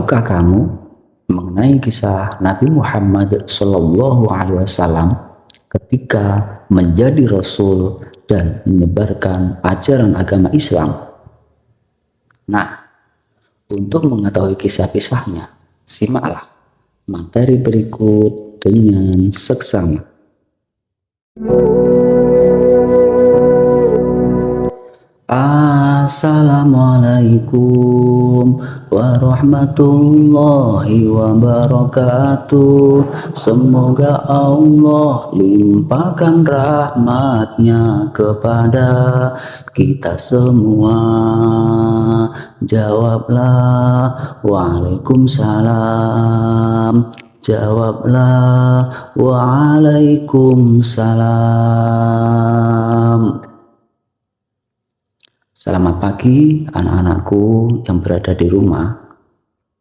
Tahukah kamu mengenai kisah Nabi Muhammad SAW ketika menjadi Rasul dan menyebarkan ajaran agama Islam? Nah, untuk mengetahui kisah-kisahnya, simaklah materi berikut dengan seksama. Assalamualaikum warahmatullahi wabarakatuh. Semoga Allah limpahkan rahmatnya kepada kita semua. Jawablah waalaikumsalam. Jawablah waalaikumsalam. Selamat pagi anak-anakku yang berada di rumah.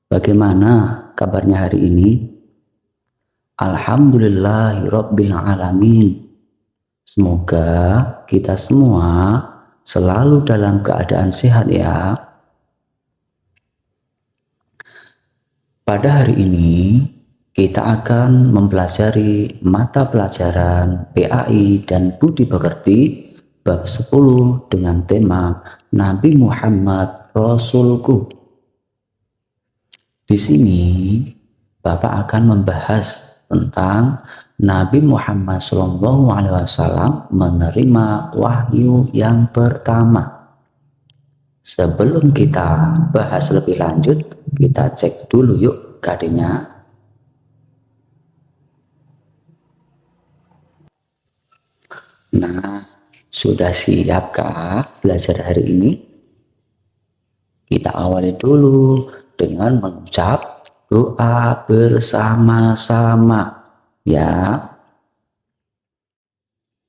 Bagaimana kabarnya hari ini? Alhamdulillahirabbil alamin. Semoga kita semua selalu dalam keadaan sehat ya. Pada hari ini kita akan mempelajari mata pelajaran PAI dan Budi Pekerti bab 10 dengan tema Nabi Muhammad Rasulku. Di sini Bapak akan membahas tentang Nabi Muhammad SAW menerima wahyu yang pertama. Sebelum kita bahas lebih lanjut, kita cek dulu yuk KD-nya. Nah, sudah siapkah belajar hari ini? Kita awali dulu dengan mengucap doa bersama-sama ya.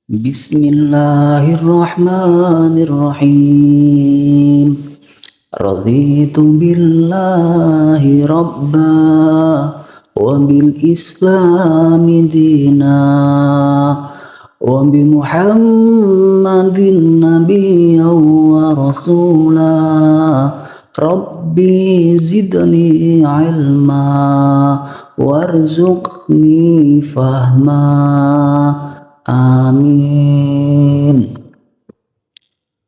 Bismillahirrahmanirrahim. Raditu billahi rabba wa bil islami dina wa bi Muhammadin nabiyyan wa rasula. Rabbi zidni ilma warzuqni fahma. Amin.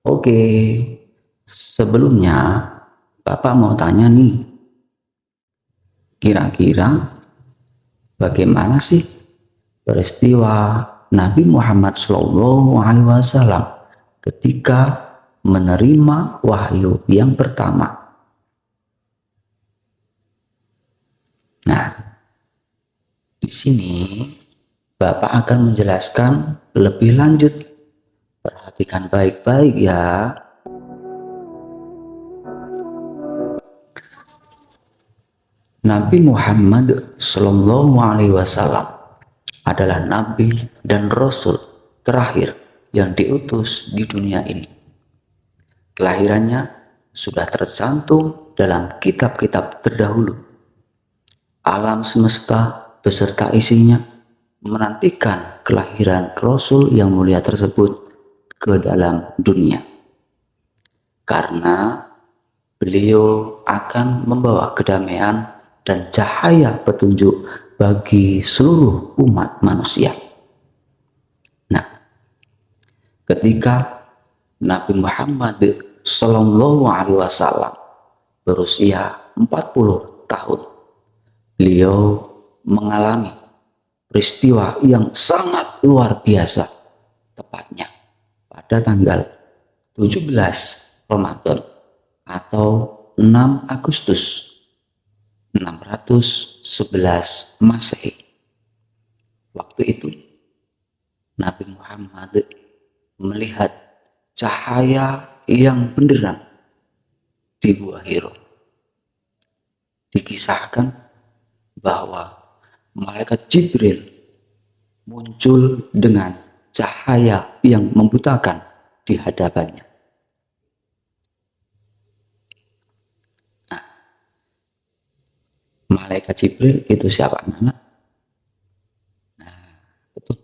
Oke, sebelumnya Bapak mau tanya nih, kira-kira bagaimana sih peristiwa Nabi Muhammad SAW ketika menerima wahyu yang pertama? Nah, di sini Bapak akan menjelaskan lebih lanjut. Perhatikan baik-baik ya. Nabi Muhammad SAW adalah Nabi dan Rasul terakhir yang diutus di dunia ini. Kelahirannya sudah tercantum dalam kitab-kitab terdahulu. Alam semesta beserta isinya menantikan kelahiran Rasul yang mulia tersebut ke dalam dunia. Karena beliau akan membawa kedamaian dan cahaya petunjuk bagi seluruh umat manusia. Nah, ketika Nabi Muhammad SAW berusia 40 tahun, beliau mengalami peristiwa yang sangat luar biasa, tepatnya pada tanggal 17 Ramadan atau 6 Agustus 611 Masehi. Waktu itu Nabi Muhammad melihat cahaya yang benderang di Gua Hiro. Dikisahkan bahwa malaikat Jibril muncul dengan cahaya yang membutakan di hadapannya. Nah, malaikat Jibril itu siapa, anak? Nah, betul.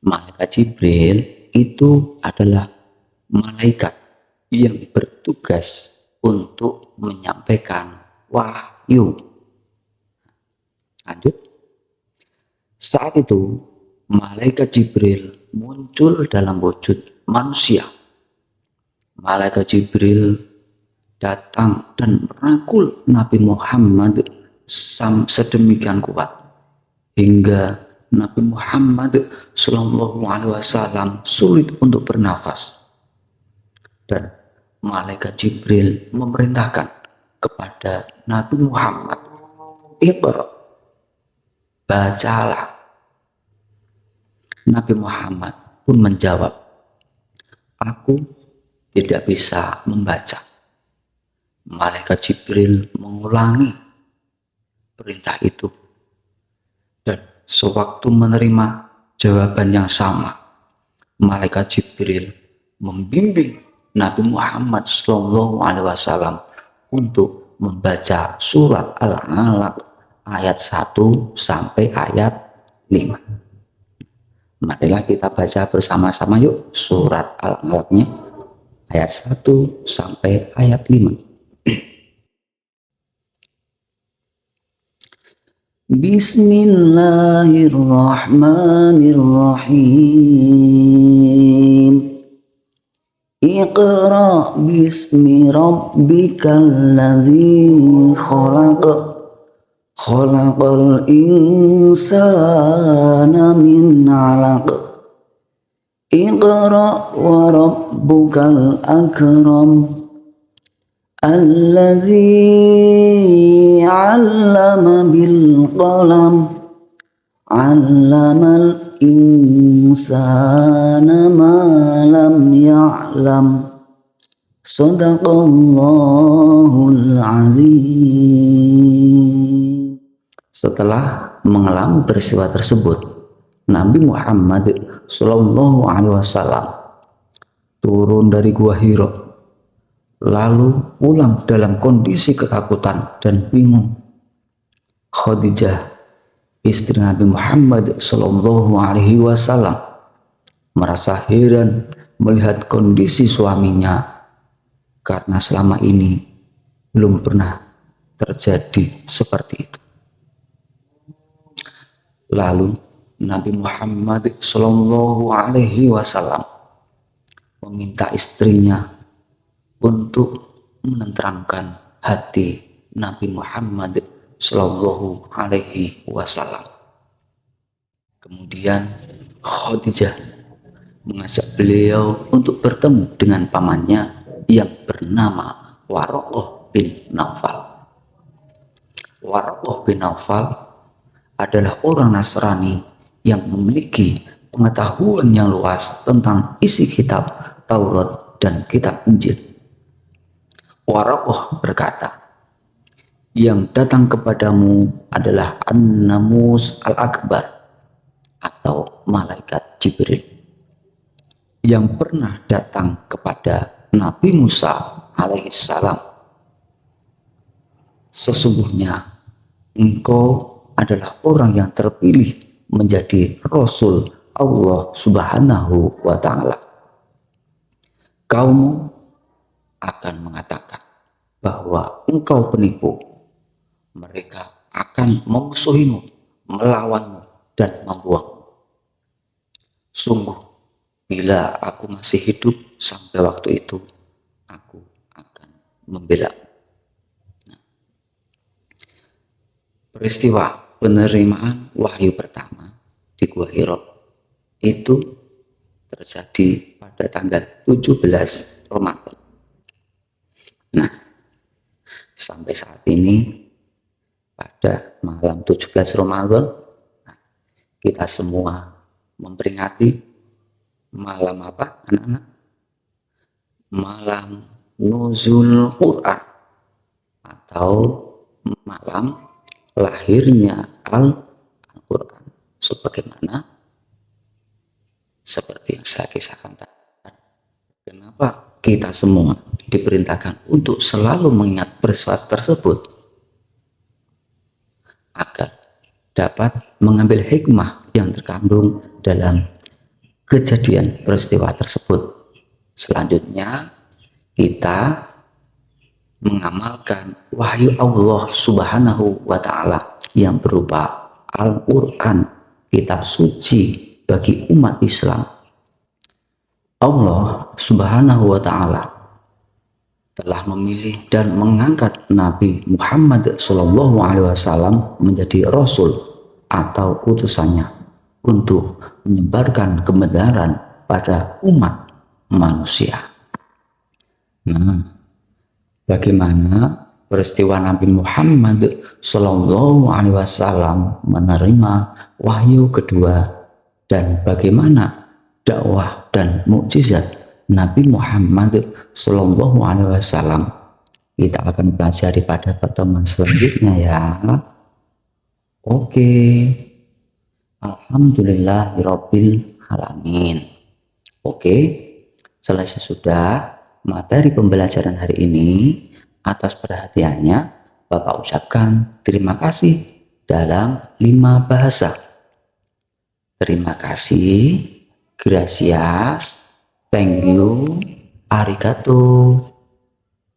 Malaikat Jibril itu adalah malaikat yang bertugas untuk menyampaikan wahyu. Lanjut. Saat itu malaikat Jibril muncul dalam wujud manusia. Malaikat Jibril datang dan merangkul Nabi Muhammad sedemikian kuat hingga Nabi Muhammad Shallallahu Alaihi Wasallam sulit untuk bernafas. Dan malaikat Jibril memerintahkan kepada Nabi Muhammad, "Iqra, bacalah." Nabi Muhammad pun menjawab, "Aku tidak bisa membaca." Malaikat Jibril mengulangi perintah itu, dan sewaktu menerima jawaban yang sama, malaikat Jibril membimbing Nabi Muhammad SAW untuk membaca surat Al-Alaq ayat 1 sampai ayat 5. Marilah kita baca bersama-sama yuk surat Al-Alaqnya ayat 1 sampai ayat 5. Bismillahirrahmanirrahim. Iqra bismi rabbikal ladzi khalaq. Khalaqal insana min 'alaq. Iqra wa rabbukal akram. Alladzi 'allama bil qalam. 'Allamal insana ma lam ya'lam. Shadaqallahul 'azim. Setelah mengalami peristiwa tersebut, Nabi Muhammad Shallallahu Alaihi Wasallam turun dari Gua Hira, lalu pulang dalam kondisi ketakutan dan bingung. Khadijah, istri Nabi Muhammad Shallallahu Alaihi Wasallam, merasa heran melihat kondisi suaminya karena selama ini belum pernah terjadi seperti itu. Lalu Nabi Muhammad Shallallahu Alaihi Wasallam meminta istrinya untuk menenteramkan hati Nabi Muhammad Shallallahu Alaihi Wasallam. Kemudian Khadijah mengajak beliau untuk bertemu dengan pamannya yang bernama Waraqah bin Naufal. Waraqah bin Naufal adalah orang Nasrani yang memiliki pengetahuan yang luas tentang isi kitab Taurat dan kitab Injil. Waraqah berkata, "Yang datang kepadamu adalah An-Namus Al-Akbar atau malaikat Jibril yang pernah datang kepada Nabi Musa alaihissalam. Sesungguhnya engkau adalah orang yang terpilih menjadi Rasul Allah Subhanahu wa Ta'ala. Kaum akan mengatakan bahwa engkau penipu. Mereka akan memusuhimu, melawanmu, dan membuangmu. Sungguh, bila aku masih hidup sampai waktu itu, aku akan membela." Peristiwa penerimaan wahyu pertama di Gua Hira itu terjadi pada tanggal 17 Ramadan. Nah, sampai saat ini pada malam 17 Ramadan, kita semua memperingati malam apa, anak-anak? Malam Nuzul Quran atau malam lahirnya Al-Quran, sebagaimana seperti yang saya kisahkan tadi. Kenapa kita semua diperintahkan untuk selalu mengingat peristiwa tersebut? Agar dapat mengambil hikmah yang terkandung dalam kejadian peristiwa tersebut. Selanjutnya kita mengamalkan wahyu Allah Subhanahu wa Ta'ala yang berupa Al-Quran, kitab suci bagi umat Islam. Allah Subhanahu wa Ta'ala telah memilih dan mengangkat Nabi Muhammad SAW menjadi Rasul atau utusannya untuk menyebarkan kebenaran pada umat manusia. Nah, bagaimana peristiwa Nabi Muhammad SAW menerima wahyu kedua dan bagaimana dakwah dan mukjizat Nabi Muhammad SAW, kita akan pelajari pada pertemuan selanjutnya ya. Oke, alhamdulillahirabbil alamin. Oke, selesai sudah materi pembelajaran hari ini. Atas perhatiannya, Bapak ucapkan terima kasih dalam 5 bahasa. Terima kasih, gracias, thank you, arigato,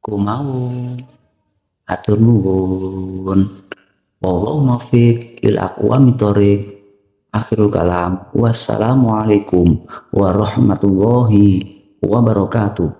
kumau, atur nuwun, wallahu muwaffiq ila aqwamit thoriq. Akhirul kalam, wassalamualaikum warahmatullahi wabarakatuh.